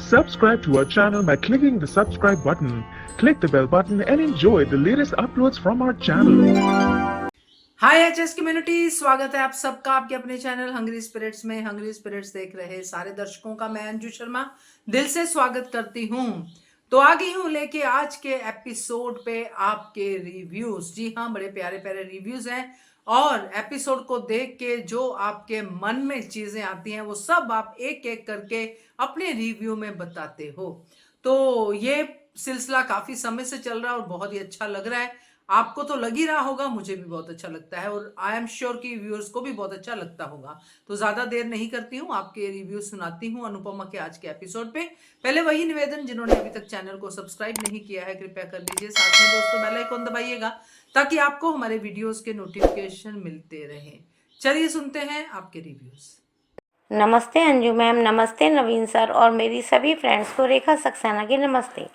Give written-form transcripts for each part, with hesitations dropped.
Subscribe to our channel by clicking the subscribe button. Click the bell button and enjoy the latest uploads from our channel. Hi HS community, स्वागत है आप सबका आपके अपने channel Hungry spirits में। Hungry spirits देख रहे सारे दर्शकों का मैं अंजू शर्मा दिल से स्वागत करती हूँ। तो आ गई हूँ लेके आज के एपिसोड पे आपके रिव्यूज। जी हाँ, बड़े प्यारे प्यारे रिव्यूज हैं और एपिसोड को देख के जो आपके मन में चीजें आती हैं वो सब आप एक एक करके अपने रिव्यू में बताते हो। तो ये सिलसिला काफी समय से चल रहा है और बहुत ही अच्छा लग रहा है। आपको तो लग ही रहा होगा, मुझे भी बहुत अच्छा लगता है और आई एम श्योर कि व्यूअर्स को भी बहुत अच्छा लगता होगा। तो ज्यादा देर नहीं करती हूँ, आपके रिव्यू सुनाती हूँ अनुपमा के आज के एपिसोड पे। पहले वही निवेदन, जिन्होंने अभी तक चैनल को सब्सक्राइब नहीं किया है कृपया कर लीजिए, साथ में दोस्तों बेल आइकन दबाइएगा ताकि आपको हमारे वीडियोस के नोटिफिकेशन मिलते रहे। चलिए सुनते हैं आपके रिव्यूज। नमस्ते अंजू मैम, नमस्ते नवीन सर और मेरी सभी फ्रेंड्स को रेखा सक्सेना की नमस्ते।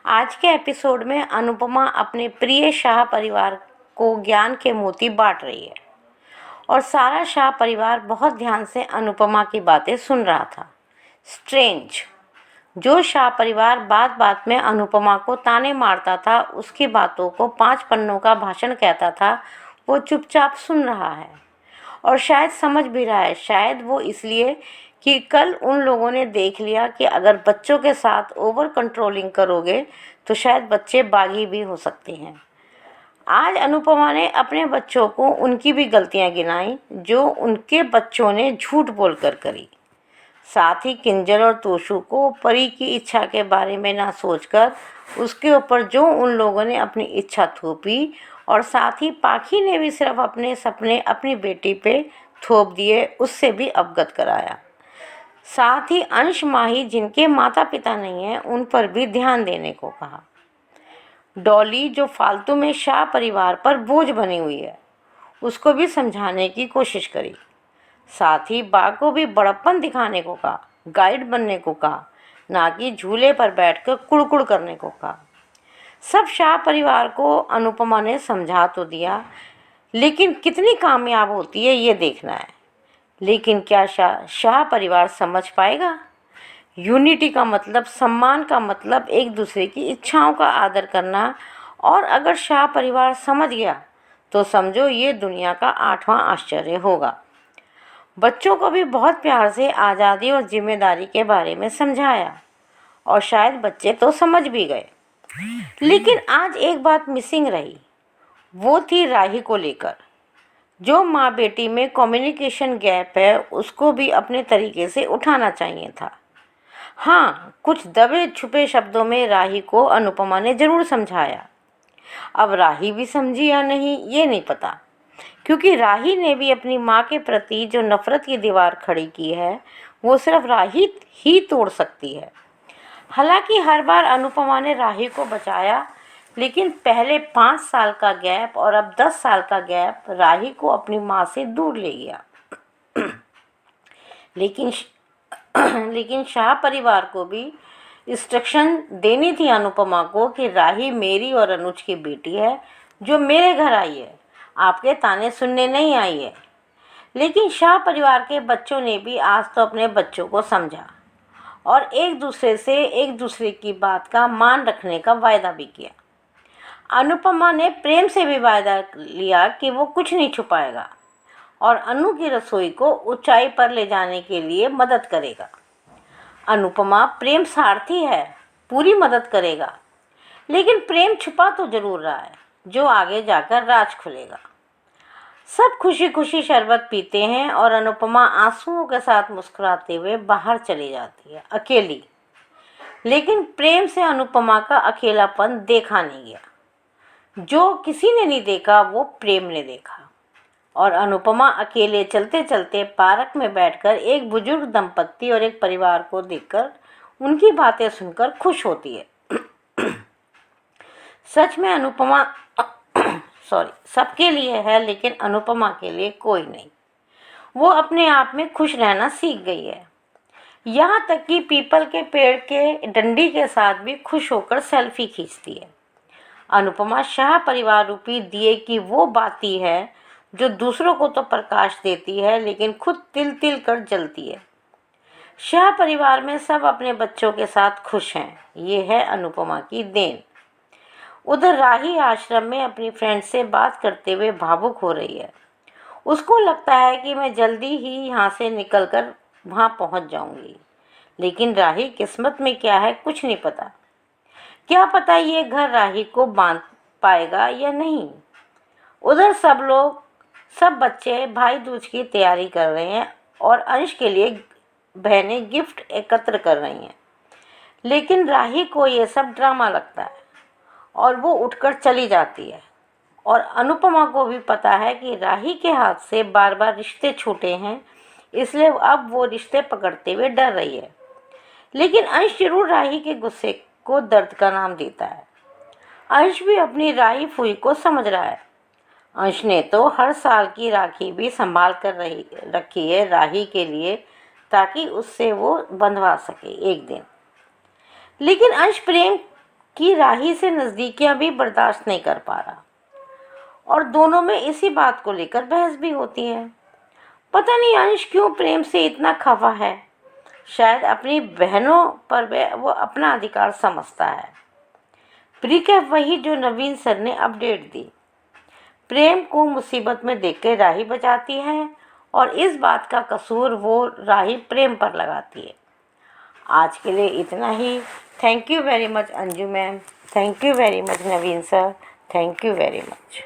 आज के एपिसोड में अनुपमा अपने प्रिय शाह परिवार को ज्ञान के मोती बांट रही है और सारा शाह परिवार बहुत ध्यान से अनुपमा की बातें सुन रहा था। स्ट्रेंज, जो शाह परिवार बात बात में अनुपमा को ताने मारता था, उसकी बातों को 5 पन्नों का भाषण कहता था, वो चुपचाप सुन रहा है और शायद समझ भी रहा है। शायद वो इसलिए कि कल उन लोगों ने देख लिया कि अगर बच्चों के साथ ओवर कंट्रोलिंग करोगे तो शायद बच्चे बागी भी हो सकते हैं। आज अनुपमा ने अपने बच्चों को उनकी भी गलतियां गिनाई जो उनके बच्चों ने झूठ बोलकर करी। साथ ही किंजल और तोशु को परी की इच्छा के बारे में ना सोचकर उसके ऊपर जो उन लोगों ने अपनी इच्छा थोपी, और साथ ही पाखी ने भी सिर्फ अपने सपने अपनी बेटी पे थोप दिए, उससे भी अवगत कराया। साथ ही अंश माही, जिनके माता पिता नहीं हैं, उन पर भी ध्यान देने को कहा। डॉली, जो फालतू में शाह परिवार पर बोझ बनी हुई है, उसको भी समझाने की कोशिश करी। साथ ही बा को भी बड़प्पन दिखाने को कहा, गाइड बनने को कहा, ना कि झूले पर बैठकर कुड़कुड़ करने को कहा। सब शाह परिवार को अनुपमा ने समझा तो दिया, लेकिन कितनी कामयाब होती है ये देखना है। लेकिन क्या शाह परिवार समझ पाएगा? यूनिटी का मतलब, सम्मान का मतलब एक दूसरे की इच्छाओं का आदर करना, और अगर शाह परिवार समझ गया तो समझो ये दुनिया का 8वां आश्चर्य होगा। बच्चों को भी बहुत प्यार से आज़ादी और जिम्मेदारी के बारे में समझाया और शायद बच्चे तो समझ भी गए। लेकिन आज एक बात मिसिंग रही, वो थी राही को लेकर। जो माँ बेटी में कम्युनिकेशन गैप है उसको भी अपने तरीके से उठाना चाहिए था। हाँ, कुछ दबे छुपे शब्दों में राही को अनुपमा ने ज़रूर समझाया। अब राही भी समझी या नहीं ये नहीं पता, क्योंकि राही ने भी अपनी माँ के प्रति जो नफ़रत की दीवार खड़ी की है वो सिर्फ राही ही तोड़ सकती है। हालांकि हर बार अनुपमा ने राही को बचाया, लेकिन पहले 5 साल का गैप और अब 10 साल का गैप राही को अपनी माँ से दूर ले गया। लेकिन शाह परिवार को भी इंस्ट्रक्शन देनी थी अनुपमा को कि राही मेरी और अनुज की बेटी है जो मेरे घर आई है, आपके ताने सुनने नहीं आई है। लेकिन शाह परिवार के बच्चों ने भी आज तो अपने बच्चों को समझा और एक दूसरे की बात का मान रखने का वायदा भी किया। अनुपमा ने प्रेम से भी वायदा लिया कि वो कुछ नहीं छुपाएगा और अनु की रसोई को ऊंचाई पर ले जाने के लिए मदद करेगा। अनुपमा प्रेम सारथी है, पूरी मदद करेगा, लेकिन प्रेम छुपा तो जरूर रहा है जो आगे जाकर राज खुलेगा। सब खुशी खुशी शरबत पीते हैं और अनुपमा आंसुओं के साथ मुस्कुराते हुए बाहर चली जाती है, अकेली। लेकिन प्रेम से अनुपमा का अकेलापन देखा नहीं गया। जो किसी ने नहीं देखा वो प्रेम ने देखा, और अनुपमा अकेले चलते चलते पार्क में बैठकर एक बुजुर्ग दंपत्ति और एक परिवार को देखकर उनकी बातें सुनकर खुश होती है। सच में अनुपमा सबके लिए है, लेकिन अनुपमा के लिए कोई नहीं। वो अपने आप में खुश रहना सीख गई है, यहाँ तक कि पीपल के पेड़ के डंडी के साथ भी खुश होकर सेल्फी खींचती है। अनुपमा शाह परिवार रूपी दिए की वो बाती है जो दूसरों को तो प्रकाश देती है लेकिन खुद तिल तिल कर जलती है। शाह परिवार में सब अपने बच्चों के साथ खुश हैं। ये है अनुपमा की देन। उधर राही आश्रम में अपनी फ्रेंड से बात करते हुए भावुक हो रही है। उसको लगता है कि मैं जल्दी ही यहाँ से निकलकर वहाँ पहुँच जाऊँगी, लेकिन राही किस्मत में क्या है कुछ नहीं पता। क्या पता ये घर राही को बांध पाएगा या नहीं। उधर सब बच्चे भाई दूज की तैयारी कर रहे हैं और अंश के लिए बहनें गिफ्ट एकत्र कर रही हैं, लेकिन राही को ये सब ड्रामा लगता है और वो उठकर चली जाती है। और अनुपमा को भी पता है कि राही के हाथ से बार बार रिश्ते छूटे हैं, इसलिए अब वो रिश्ते पकड़ते हुए डर रही है। लेकिन अंश जरूर राही के गुस्से को दर्द का नाम देता है। अंश भी अपनी राही फूई को समझ रहा है। अंश ने तो हर साल की राखी भी संभाल कर रखी है राही के लिए, ताकि उससे वो बंधवा सके एक दिन। लेकिन अंश प्रेम की राही से नज़दीकियां भी बर्दाश्त नहीं कर पा रहा और दोनों में इसी बात को लेकर बहस भी होती है। पता नहीं अंश क्यों प्रेम से इतना खफा है। शायद अपनी बहनों पर वो अपना अधिकार समझता है। प्रीकैप वही जो नवीन सर ने अपडेट दी। प्रेम को मुसीबत में देखकर राही बचाती है और इस बात का कसूर वो राही प्रेम पर लगाती है। आज के लिए इतना ही। Thank you very much Anju ma'am, thank you very much Naveen sir, thank you very much.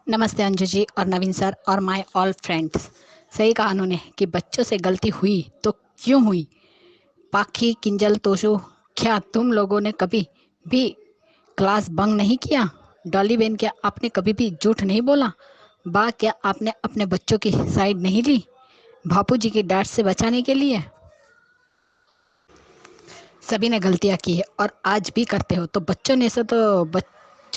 नमस्ते अंजू जी और नवीन सर और माय ऑल फ्रेंड्स। सही कहा उन्होंने कि बच्चों से गलती हुई तो क्यों हुई। पाखी किंजल तोशो, क्या तुम लोगों ने कभी भी क्लास बंक नहीं किया? डॉली बेन, क्या आपने कभी भी झूठ नहीं बोला? बा, क्या आपने अपने बच्चों की साइड नहीं ली बापू जी की डांट से बचाने के लिए? सभी ने गलतियां की है और आज भी करते हो। तो बच्चों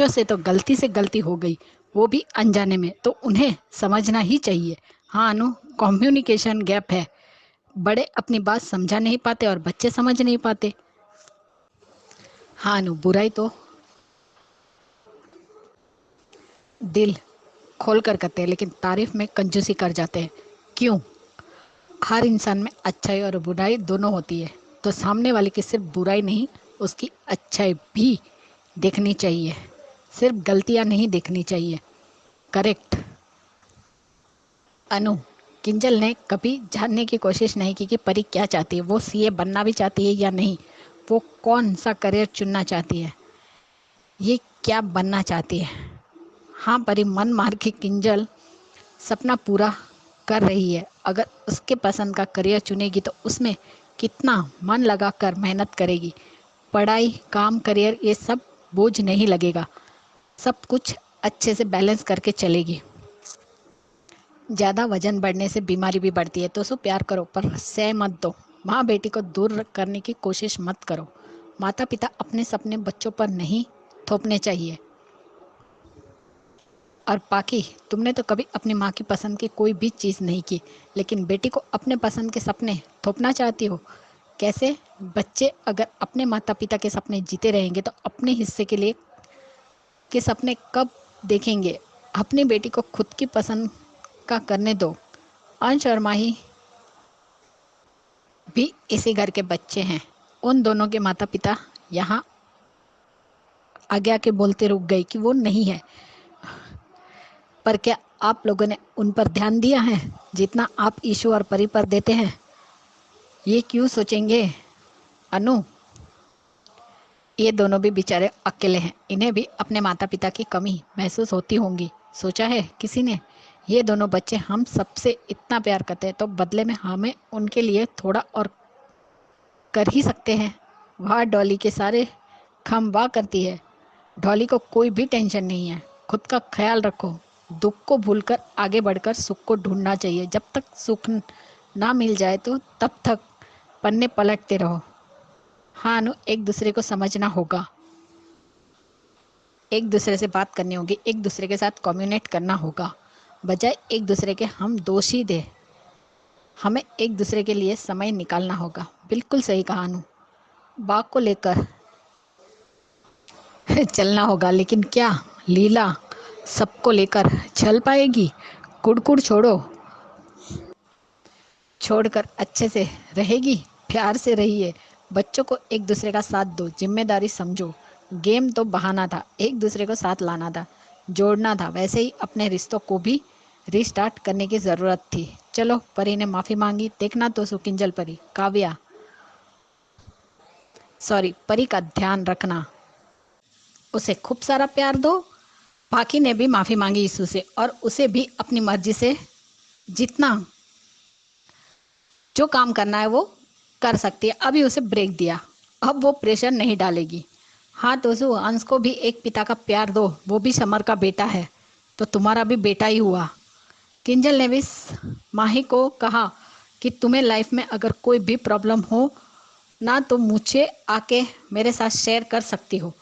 से तो गलती हो गई, वो भी अनजाने में, तो उन्हें समझना ही चाहिए। हाँ अनु, कम्युनिकेशन गैप है। बड़े अपनी बात समझा नहीं पाते और बच्चे समझ नहीं पाते। हाँ अनु, बुराई तो दिल खोल कर करते हैं, लेकिन तारीफ में कंजूसी कर जाते हैं। क्यों? हर इंसान में अच्छाई और बुराई दोनों होती है, तो सामने वाले की सिर्फ बुराई नहीं, उसकी अच्छाई भी देखनी चाहिए, सिर्फ गलतियां नहीं देखनी चाहिए। करेक्ट अनु। किंजल ने कभी जानने की कोशिश नहीं की कि परी क्या चाहती है। वो सीए बनना भी चाहती है या नहीं, वो कौन सा करियर चुनना चाहती है, ये क्या बनना चाहती है। हाँ परी, मन मार के किंजल सपना पूरा कर रही है। अगर उसके पसंद का करियर चुनेगी तो उसमें कितना मन लगा कर मेहनत करेगी। पढ़ाई, काम, करियर, ये सब बोझ नहीं लगेगा। सब कुछ अच्छे से बैलेंस करके चलेगी। ज़्यादा वजन बढ़ने से बीमारी भी बढ़ती है, तो उसको प्यार करो पर सह मत दो। माँ बेटी को दूर करने की कोशिश मत करो। माता पिता अपने सपने बच्चों पर नहीं थोपने चाहिए। और पाकी, तुमने तो कभी अपनी माँ की पसंद की कोई भी चीज़ नहीं की, लेकिन बेटी को अपने पसंद के सपने थोपना चाहती हो। कैसे? बच्चे अगर अपने माता पिता के सपने जीते रहेंगे तो अपने हिस्से के सपने कब देखेंगे। अपनी बेटी को खुद की पसंद का करने दो। अंश और माही भी इसी घर के बच्चे हैं। उन दोनों के माता पिता यहाँ आगे आके बोलते रुक गए कि वो नहीं है, पर क्या आप लोगों ने उन पर ध्यान दिया है जितना आप ईशु और परी पर देते हैं? ये क्यों सोचेंगे अनु? ये दोनों भी बेचारे अकेले हैं, इन्हें भी अपने माता पिता की कमी महसूस होती होंगी। सोचा है किसी ने? ये दोनों बच्चे हम सबसे इतना प्यार करते हैं, तो बदले में हमें उनके लिए थोड़ा और कर ही सकते हैं। वह डॉली के सारे काम वाह करती है। डॉली को कोई भी टेंशन नहीं है। खुद का ख्याल रखो। दुख को भूलकर आगे बढ़कर सुख को ढूंढना चाहिए। जब तक सुख ना मिल जाए तो तब तक पन्ने पलटते रहो। हाँ अनु, एक दूसरे को समझना होगा, एक दूसरे से बात करनी होगी, एक दूसरे के साथ कम्युनिकेट करना होगा, बजाय एक दूसरे के हम दोषी दे। हमें एक दूसरे के लिए समय निकालना होगा। बिल्कुल सही कहा अनु। बाग को लेकर चलना होगा, लेकिन क्या लीला सबको लेकर चल पाएगी? कुड़कुड़ छोड़ो। छोड़कर अच्छे से रहेगी, प्यार से रहिए, बच्चों को एक दूसरे का साथ दो, जिम्मेदारी समझो। गेम तो बहाना था, एक दूसरे को साथ लाना था, जोड़ना था। वैसे ही अपने रिश्तों को भी रिस्टार्ट करने की जरूरत थी। चलो, परी ने माफी मांगी। देखना तो सुकिंजल परी, काव्या सॉरी परी का ध्यान रखना, उसे खूब सारा प्यार दो। पाखी ने भी माफी मांगी यीशु से, और उसे भी अपनी मर्जी से जितना जो काम करना है वो कर सकती है। अभी उसे ब्रेक दिया, अब वो प्रेशर नहीं डालेगी। हाँ तो अंश को भी एक पिता का प्यार दो, वो भी समर का बेटा है तो तुम्हारा भी बेटा ही हुआ। किंजल ने भी माही को कहा कि तुम्हें लाइफ में अगर कोई भी प्रॉब्लम हो ना तो मुझे आके मेरे साथ शेयर कर सकती हो,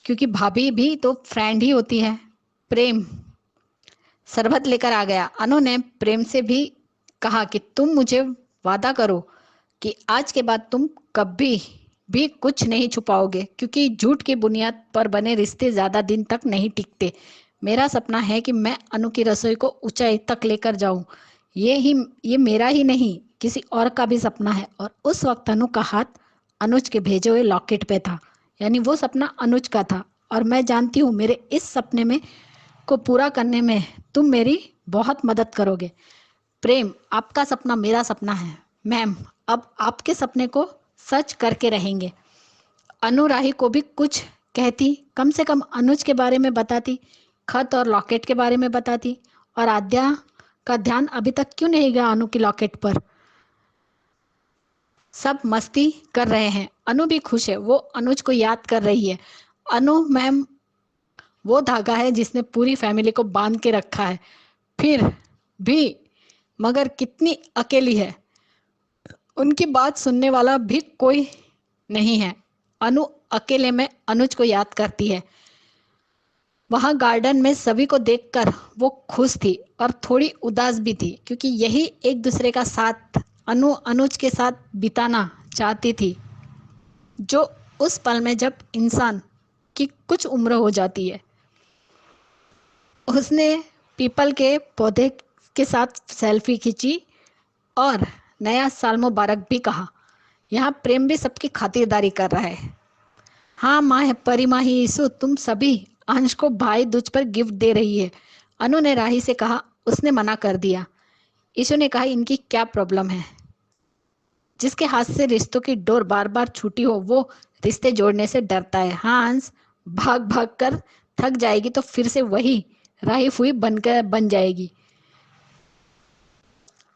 क्योंकि भाभी भी तो फ्रेंड ही होती है। प्रेम शरबत लेकर आ गया। अनु ने प्रेम से भी कहा कि तुम मुझे वादा करो कि आज के बाद तुम कभी भी कुछ नहीं छुपाओगे, क्योंकि झूठ की बुनियाद पर बने रिश्ते ज्यादा दिन तक नहीं टिकते। मेरा सपना है कि मैं अनु की रसोई को ऊंचाई तक लेकर जाऊं। ये मेरा ही नहीं, किसी और का भी सपना है। और उस वक्त अनु का हाथ अनुज के भेजे हुए लॉकेट पे था, यानी वो सपना अनुज का था। और मैं जानती हूँ मेरे इस सपने में को पूरा करने में तुम मेरी बहुत मदद करोगे। प्रेम, आपका सपना मेरा सपना है मैम, अब आपके सपने को सच करके रहेंगे। अनु राही को भी कुछ कहती, कम से कम अनुज के बारे में बताती, खत और लॉकेट के बारे में बताती। और आद्या का ध्यान अभी तक क्यों नहीं गया अनु की लॉकेट पर? सब मस्ती कर रहे हैं, अनु भी खुश है, वो अनुज को याद कर रही है। अनु मैम वो धागा है जिसने पूरी फैमिली को बांध के रखा है, फिर भी मगर कितनी अकेली है, उनकी बात सुनने वाला भी कोई नहीं है। अनु अकेले में अनुज को याद करती है। वहां गार्डन में सभी को देखकर वो खुश थी और थोड़ी उदास भी थी, क्योंकि यही एक दूसरे का साथ अनु अनुज के साथ बिताना चाहती थी, जो उस पल में जब इंसान की कुछ उम्र हो जाती है। उसने पीपल के पौधे के साथ सेल्फी खींची और नया साल मुबारक भी कहा। यहाँ प्रेम भी सबकी खातिरदारी कर रहा है। हाँ माँ परी माही यीशु, तुम सभी अंश को भाई दूज पर गिफ्ट दे रही है। अनु ने राही से कहा, उसने मना कर दिया। यीशु ने कहा, इनकी क्या प्रॉब्लम है? जिसके हाथ से रिश्तों की डोर बार बार छूटी हो वो रिश्ते जोड़ने से डरता है। हाँ अंश, भाग भाग कर थक जाएगी तो फिर से वही राही फुई बन जाएगी।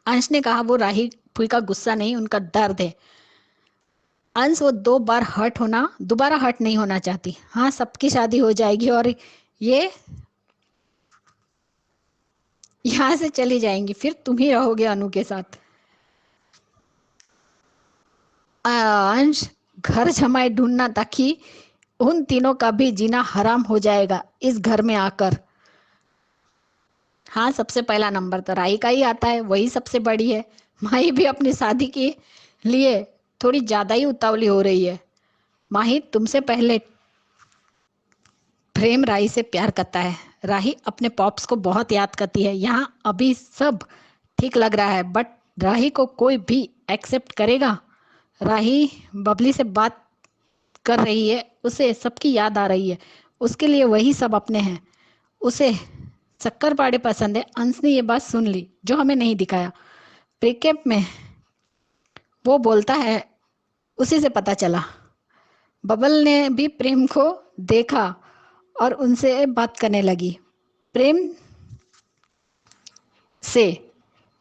अंश ने कहा, वो राही फुई का गुस्सा नहीं, उनका दर्द है। अंश, वो दोबारा हर्ट नहीं होना चाहती। हाँ, सबकी शादी हो जाएगी और ये यहाँ से चली जाएंगी, फिर तुम ही रहोगे अनु के साथ। अंश, घर जमाए ढूंढना ताकि उन तीनों का भी जीना हराम हो जाएगा इस घर में आकर। हाँ, सबसे पहला नंबर तो राही का ही आता है, वही सबसे बड़ी है। माही भी अपनी शादी के लिए थोड़ी ज्यादा ही उतावली हो रही है। माही, तुमसे पहले प्रेम राही से प्यार करता है। राही अपने पॉप्स को बहुत याद करती है। यहाँ अभी सब ठीक लग रहा है, बट राही को कोई भी एक्सेप्ट करेगा? राही बबली से बात कर रही है, उसे सबकी याद आ रही है, उसके लिए वही सब अपने हैं। उसे शक्करपारे पसंद है। अंश ने ये बात सुन ली, जो हमें नहीं दिखाया। प्रीकेप में वो बोलता है, उसी से पता चला। बबल ने भी प्रेम को देखा और उनसे बात करने लगी। प्रेम से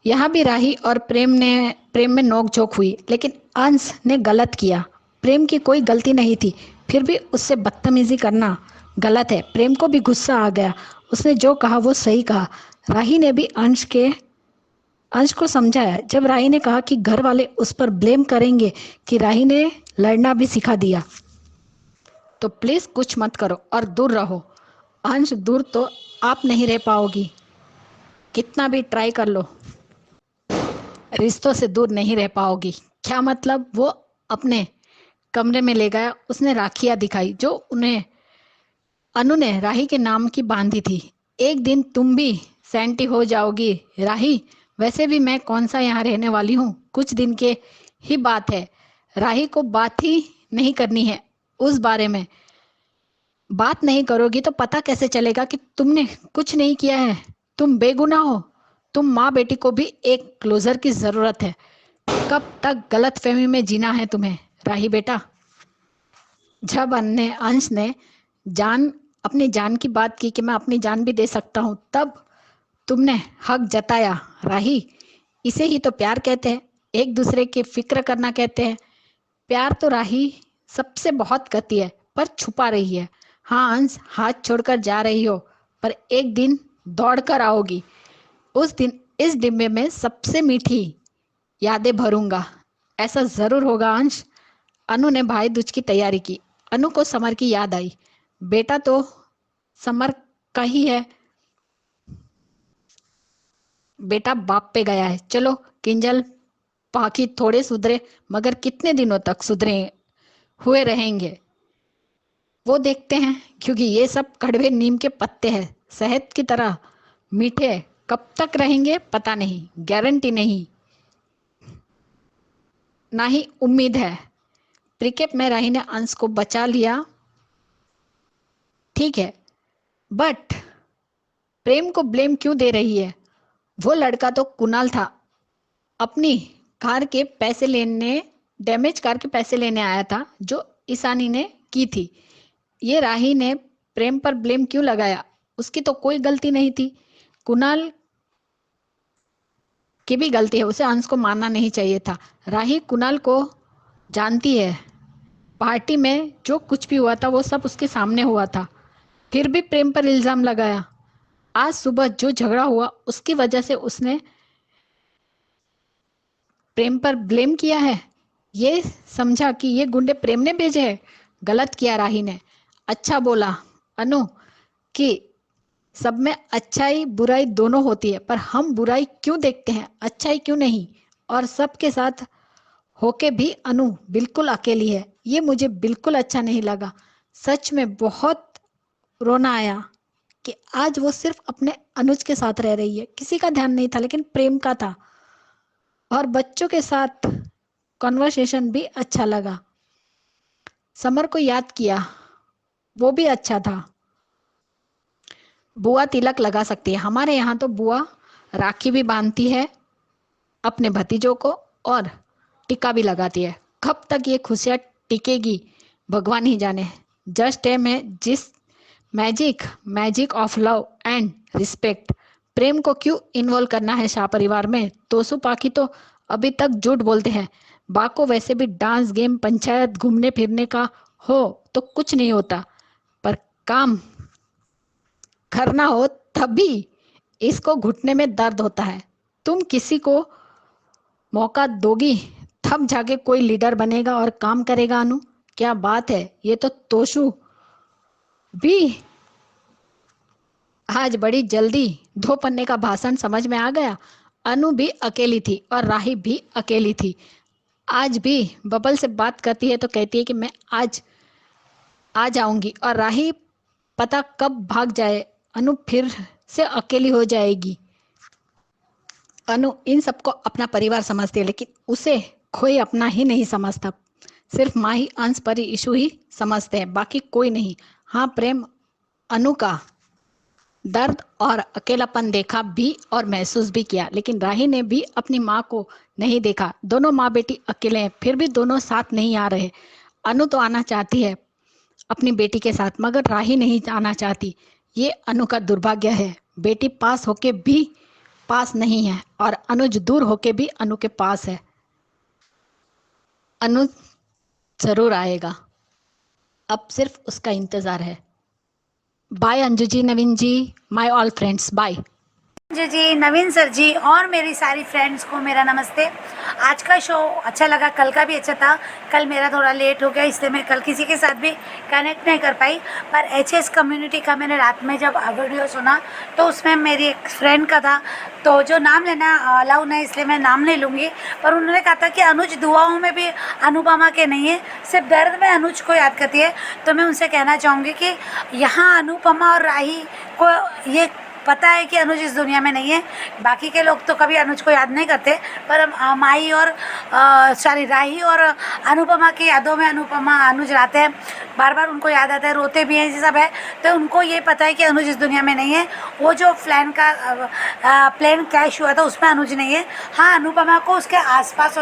यहाँ भी राही और प्रेम में नोकझोंक हुई, लेकिन अंश ने गलत किया। प्रेम की कोई गलती नहीं थी, फिर भी उससे बदतमीजी करना गलत है। प्रेम को भी गुस्सा आ गया, उसने जो कहा वो सही कहा। राही ने भी अंश को समझाया। जब राही ने कहा कि घर वाले उस पर ब्लेम करेंगे कि राही ने लड़ना भी सिखा दिया, तो प्लीज कुछ मत करो और दूर रहो। अंश, दूर तो आप नहीं रह पाओगी, कितना भी ट्राई कर लो, रिश्तों से दूर नहीं रह पाओगी। क्या मतलब? वो अपने कमरे में ले गया, उसने राखियां दिखाई जो उन्हें अनु ने राही के नाम की बांधी थी। एक दिन तुम भी सैंटी हो जाओगी राही, वैसे भी मैं कौन सा यहाँ रहने वाली हूँ, कुछ दिन के ही बात है। राही को बात ही नहीं करनी है उस बारे में। बात नहीं करोगी तो पता कैसे चलेगा कि तुमने कुछ नहीं किया है? तुम बेगुनाह हो। तुम माँ बेटी को भी एक क्लोजर की जरूरत है। कब तक गलतफहमी में जीना है तुम्हें राही बेटा? जब अन्य अंश ने जान अपनी जान की बात की कि मैं अपनी जान भी दे सकता हूँ, तब तुमने हक जताया राही। इसे ही तो प्यार कहते हैं, एक दूसरे की फिक्र करना कहते हैं। प्यार तो राही सबसे बहुत करती है पर छुपा रही है। हाँ अंश, हाथ छोड़कर जा रही हो पर एक दिन दौड़ कर आओगी। उस दिन इस डिब्बे में सबसे मीठी यादें भरूंगा। ऐसा जरूर होगा अंश। अनु ने भाई दूज की तैयारी की। अनु को समर की याद आई। बेटा तो समर का ही है। बेटा बाप पे गया है। चलो किंजल पाखी थोड़े सुधरे, मगर कितने दिनों तक सुधरे हुए रहेंगे वो देखते हैं, क्योंकि ये सब कड़वे नीम के पत्ते हैं, शहद की तरह मीठे। कब तक रहेंगे पता नहीं, गारंटी नहीं, ना ही उम्मीद है। क्रिकेट में राही ने अंश को बचा लिया, ठीक है, बट प्रेम को ब्लेम क्यों दे रही है? वो लड़का तो कुणाल था, अपनी कार के पैसे लेने, डैमेज कार के पैसे लेने आया था जो ईशानी ने की थी। ये राही ने प्रेम पर ब्लेम क्यों लगाया? उसकी तो कोई गलती नहीं थी। कुणाल की भी गलती है, उसे अंश को मारना नहीं चाहिए था। राही कुणाल को जानती है। पार्टी में जो कुछ भी हुआ था वो सब उसके सामने हुआ था, फिर भी प्रेम पर इल्जाम लगाया। आज सुबह जो झगड़ा हुआ उसकी वजह से उसने प्रेम पर ब्लेम किया है। ये समझा कि ये गुंडे प्रेम ने भेजे हैं। गलत किया राही ने। अच्छा बोला अनु कि सब में अच्छाई बुराई दोनों होती है, पर हम बुराई क्यों देखते हैं, अच्छाई क्यों नहीं? और सबके साथ होके भी अनु बिल्कुल अकेली है। ये मुझे बिल्कुल अच्छा नहीं लगा। सच में बहुत रोना आया कि आज वो सिर्फ अपने अनुज के साथ रह रही है। किसी का ध्यान नहीं था, लेकिन प्रेम का था। और बच्चों के साथ कॉन्वर्सेशन भी अच्छा लगा। समर को याद किया, वो भी अच्छा था। बुआ तिलक लगा सकती है। हमारे यहाँ तो बुआ राखी भी बांधती है अपने भतीजों को और टीका भी लगाती है। कब तक ये खुशियाँ टिकेगी भगवान ही जाने। जस्ट ए में जिस magic of love and respect. प्रेम को क्यों इन्वॉल्व करना है शाह परिवार में? तोसु पाखी तो अभी तक झूठ बोलते हैं। बा को वैसे भी डांस गेम पंचायत घूमने फिरने का हो तो कुछ नहीं होता, पर काम करना हो तब भी इसको घुटने में दर्द होता है। तुम किसी को मौका दोगी तब जाके कोई लीडर बनेगा और काम करेगा। अनु क्या बात है, ये तो तोशु भी आज बड़ी जल्दी 2 पन्ने का भाषण समझ में आ गया। अनु भी अकेली थी और राही भी अकेली थी। आज भी बबल से बात करती है तो कहती है कि मैं आज आ जाऊंगी, और राही पता कब भाग जाए। अनु फिर से अकेली हो जाएगी। अनु इन सबको अपना परिवार समझती है, लेकिन उसे कोई अपना ही नहीं समझता। सिर्फ माँ ही अंश परी इशू ही समझते हैं, बाकी कोई नहीं। हाँ, प्रेम अनु का दर्द और अकेलापन देखा भी और महसूस भी किया, लेकिन राही ने भी अपनी माँ को नहीं देखा। दोनों माँ बेटी अकेले हैं, फिर भी दोनों साथ नहीं आ रहे। अनु तो आना चाहती है अपनी बेटी के साथ, मगर राही नहीं आना चाहती। ये अनु का दुर्भाग्य है। बेटी पास होके भी पास नहीं है और अनुज दूर होके भी अनु के पास है। अनुज जरूर आएगा, अब सिर्फ उसका इंतजार है। Bye Anju ji, Naveen ji, my all friends, bye. जी, नवीन सर जी और मेरी सारी फ्रेंड्स को मेरा नमस्ते। आज का शो अच्छा लगा, कल का भी अच्छा था। कल मेरा थोड़ा लेट हो गया, इसलिए मैं कल किसी के साथ भी कनेक्ट नहीं कर पाई। पर एचएस कम्युनिटी का मैंने रात में जब वीडियो सुना तो उसमें मेरी एक फ्रेंड का था, तो जो नाम लेना अलाउ नहीं, इसलिए मैं नाम नहीं लूँगी। पर उन्होंने कहा था कि अनुज दुआओं में भी अनुपमा के नहीं है, सिर्फ दर्द में अनुज को याद करती है। तो मैं उनसे कहना चाहूँगी कि यहाँ अनुपमा और राही को ये पता है कि अनुज इस दुनिया में नहीं है। बाकी के लोग तो कभी अनुज को याद नहीं करते, पर माही और राही और अनुपमा की यादों में अनुज रहते हैं, बार बार उनको याद आता है, रोते भी हैं, ये सब है। तो उनको ये पता है कि अनुज इस दुनिया में नहीं है। वो जो प्लेन क्रैश हुआ था उसमें अनुज नहीं है। हाँ, अनुपमा को उसके पास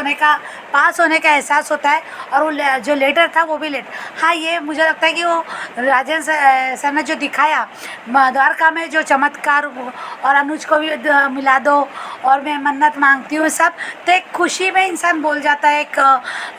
होने का एहसास होता है, और वो जो लेटर था वो भी लेट। हाँ, ये मुझे लगता है कि वो राजेंद्र सर ने जो दिखाया द्वारका में, जो चमत्कार, और अनुज को भी मिला दो और मैं मन्नत मांगती हूँ, सब तो एक खुशी में इंसान बोल जाता है। एक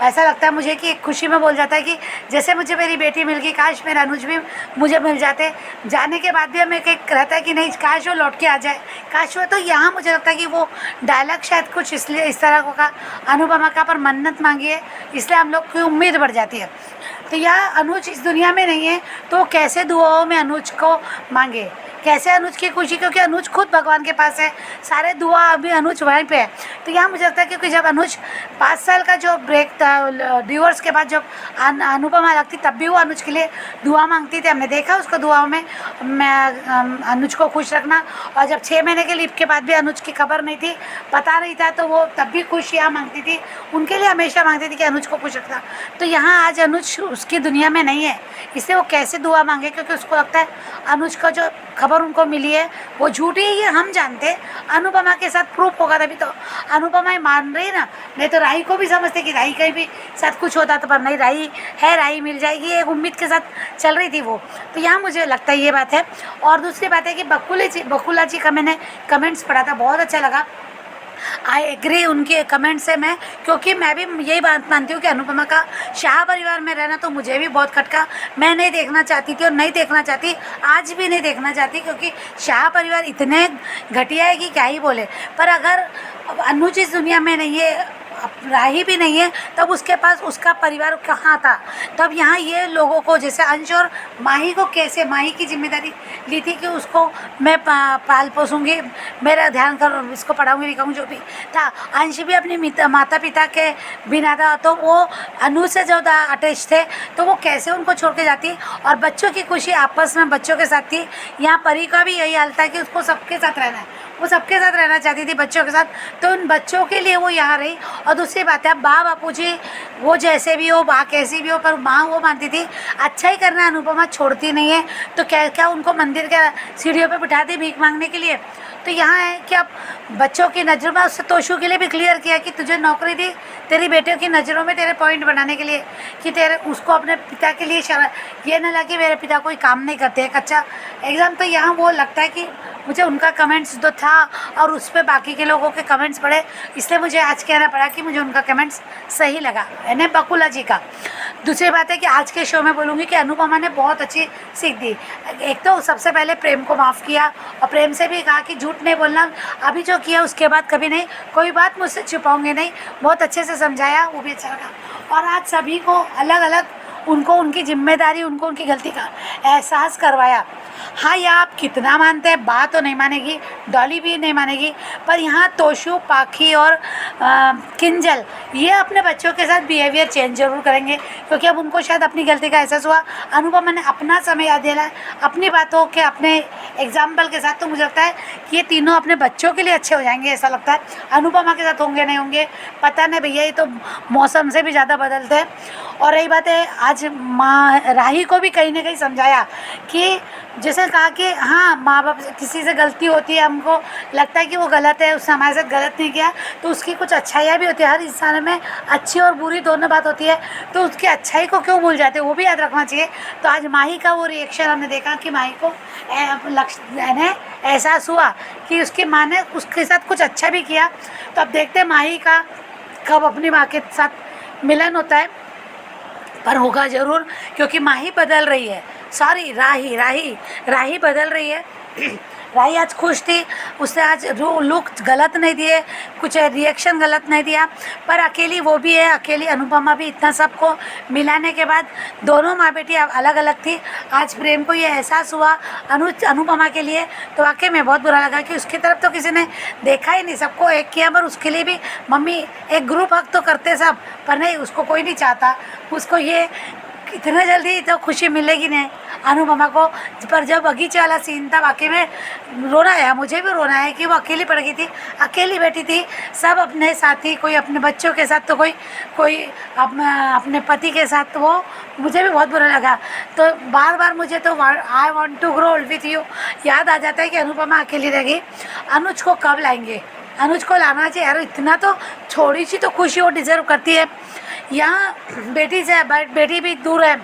ऐसा लगता है मुझे कि एक खुशी में बोल जाता है कि जैसे मुझे मेरी बेटी मिल गई, काश मेरा अनुज भी मुझे मिल जाते। जाने के बाद भी हमें एक रहता है कि नहीं, काश वो लौट के आ जाए, काश वो। तो यहाँ मुझे लगता है कि वो डायलॉग शायद कुछ इसलिए इस तरह का अनुपमा का पर मन्नत मांगी है, इसलिए हम लोग की उम्मीद बढ़ जाती है। तो यह अनुज इस दुनिया में नहीं है तो कैसे दुआओं में अनुज को मांगे, कैसे अनुज की खुशी, क्योंकि अनुज खुद भगवान के पास है, सारे दुआ अभी अनुज वहीं पे है। तो यहाँ मुझे लगता है क्योंकि जब अनुज 5 साल का जो ब्रेक था, डिवोर्स के बाद जब अनुपमा लगती, तब भी वो अनुज के लिए दुआ मांगती थी। हमने देखा उसको दुआओं में अनुज को खुश रखना। और जब 6 महीने के लीव के बाद भी अनुज की खबर नहीं थी, पता नहीं था, तो वो तब भी खुशियाँ मांगती थी, उनके लिए हमेशा मांगती थी कि अनुज को खुश रखना। तो यहाँ आज अनुज उसकी दुनिया में नहीं है, इसलिए वो कैसे दुआ मांगे, क्योंकि उसको लगता है अनुज का जो खबर उनको मिली है वो झूठी है, ये हम जानते। अनुपमा के साथ प्रूफ होगा तभी तो अनुपमा ही मान रही ना, नहीं तो राही को भी समझते कि राही का भी साथ कुछ होता, तो पर नहीं, राही है, राही मिल जाएगी, एक उम्मीद के साथ चल रही थी वो। तो यहाँ मुझे लगता है ये बात है। और दूसरी बात है कि बकुला जी का मैंने कमेंट्स पढ़ा था, बहुत अच्छा लगा। आई एग्री उनके कमेंट से मैं, क्योंकि मैं भी यही बात मानती हूँ कि अनुपमा का शाह परिवार में रहना तो मुझे भी बहुत खटका, मैं नहीं देखना चाहती थी और नहीं देखना चाहती, आज भी नहीं देखना चाहती, क्योंकि शाह परिवार इतने घटिया है कि क्या ही बोले। पर अगर अनुज इस दुनिया में नहीं है, राही भी नहीं है, तब उसके पास उसका परिवार कहाँ था? तब यहाँ ये लोगों को, जैसे अंश और माही को, कैसे माही की जिम्मेदारी ली थी कि उसको मैं पाल पोसूंगी, मेरा ध्यान कर, इसको पढ़ाऊंगी लिखाऊंगी, जो भी था। अंश भी अपने माता पिता के बिना था, तो वो अनु से ज़्यादा अटैच थे, तो वो कैसे उनको छोड़ के जाती। और बच्चों की खुशी आपस में बच्चों के साथ थी। यहाँ परी का भी यही हाल था कि उसको सबके साथ रहना है, वो सबके साथ रहना चाहती थी, बच्चों के साथ, तो उन बच्चों के लिए वो यहाँ रही। और दूसरी बात है, बापू जी वो जैसे भी हो, माँ कैसी भी हो, पर माँ वो मानती थी अच्छा ही करना, अनुपमा छोड़ती नहीं है। तो क्या उनको मंदिर के सीढ़ियों पे बिठा दी भीख मांगने के लिए? तो यहाँ है कि अब बच्चों की नज़रों में, उससे तोशु के लिए भी क्लियर किया कि तुझे नौकरी दी तेरी बेटियों की नज़रों में तेरे पॉइंट बनाने के लिए, कि तेरे उसको अपने पिता के लिए ये ना लगे मेरे पिता कोई काम नहीं करते, एक अच्छा एग्ज़ाम। तो यहाँ वो लगता है कि मुझे उनका कमेंट्स तो था और उस पर बाकी के लोगों के कमेंट्स पढ़े, इसलिए मुझे आज कहना पड़ा कि मुझे उनका कमेंट्स सही लगा, यानी बकुला जी का। दूसरी बात है कि आज के शो में बोलूँगी कि अनुपमा ने बहुत अच्छी सीख दी। एक तो सबसे पहले प्रेम को माफ़ किया और प्रेम से भी कहा कि झूठ नहीं बोलना, अभी जो किया उसके बाद कभी नहीं, कोई बात मुझसे छुपाऊंगे नहीं, बहुत अच्छे से समझाया, वो भी अच्छा लगा। और आज सभी को अलग अलग उनको उनकी जिम्मेदारी, उनको उनकी गलती का एहसास करवाया। हाँ, ये आप कितना मानते हैं, बात तो नहीं मानेगी, डॉली भी नहीं मानेगी, पर यहाँ तोशु, पाखी और किंजल ये अपने बच्चों के साथ बिहेवियर चेंज जरूर करेंगे, क्योंकि अब उनको शायद अपनी गलती का एहसास हुआ। अनुपमा ने अपना समय याद दिला है अपनी बातों के, अपने एग्जाम्पल के साथ, तो मुझे लगता है कि ये तीनों अपने बच्चों के लिए अच्छे हो जाएंगे, ऐसा लगता है। अनुपमा के साथ होंगे नहीं होंगे पता नहीं भैया, ये तो मौसम से भी ज़्यादा बदलते हैं। और रही बात है, आज माँ राही को भी कहीं ना कहीं समझाया कि जैसे कहा कि हाँ, माँ बाप किसी से गलती होती है, हमको लगता है कि वो गलत है, उसने हमारे साथ गलत नहीं किया, तो उसकी कुछ अच्छाइयाँ भी होती है, हर इंसान में अच्छी और बुरी दोनों बात होती है, तो उसकी अच्छाई को क्यों भूल जाते हैं, वो भी याद रखना चाहिए। तो आज माही का वो रिएक्शन हमने देखा कि माही को एहसास हुआ कि उसकी माँ ने उसके साथ कुछ अच्छा भी किया। तो अब देखते हैं माही का कब अपनी माँ के साथ मिलन होता है, पर होगा ज़रूर, क्योंकि माही बदल रही है, सॉरी राही बदल रही है। राही आज खुश थी, उसने आज लुक गलत नहीं दिए, कुछ रिएक्शन गलत नहीं दिया, पर अकेली वो भी है, अकेली अनुपमा भी। इतना सबको मिलाने के बाद दोनों माँ बेटी अलग अलग थी। आज प्रेम को ये एहसास हुआ अनुपमा के लिए, तो वाकई में बहुत बुरा लगा कि उसकी तरफ तो किसी ने देखा ही नहीं, सबको एक किया, पर उसके लिए भी मम्मी एक ग्रुप हक तो करते सब, पर नहीं, उसको कोई नहीं चाहता। उसको ये इतना जल्दी तो खुशी मिलेगी नहीं अनुपमा को। पर जब बगीचे वाला सीन था वाकई में रोना आया, मुझे भी रोना है कि वो अकेली पड़ गई थी, अकेली बैठी थी, सब अपने साथी, कोई अपने बच्चों के साथ तो कोई कोई अपने पति के साथ, तो वो मुझे भी बहुत बुरा लगा। तो बार बार मुझे तो I want to grow old with you याद आ जाता है कि अनुपमा अकेली रह गई। अनुज को कब लाएंगे, अनुज को लाना चाहिए यार, इतना तो थोड़ी सी तो खुशी वो डिजर्व करती है। यहाँ बेटी से बेटी भी दूर है,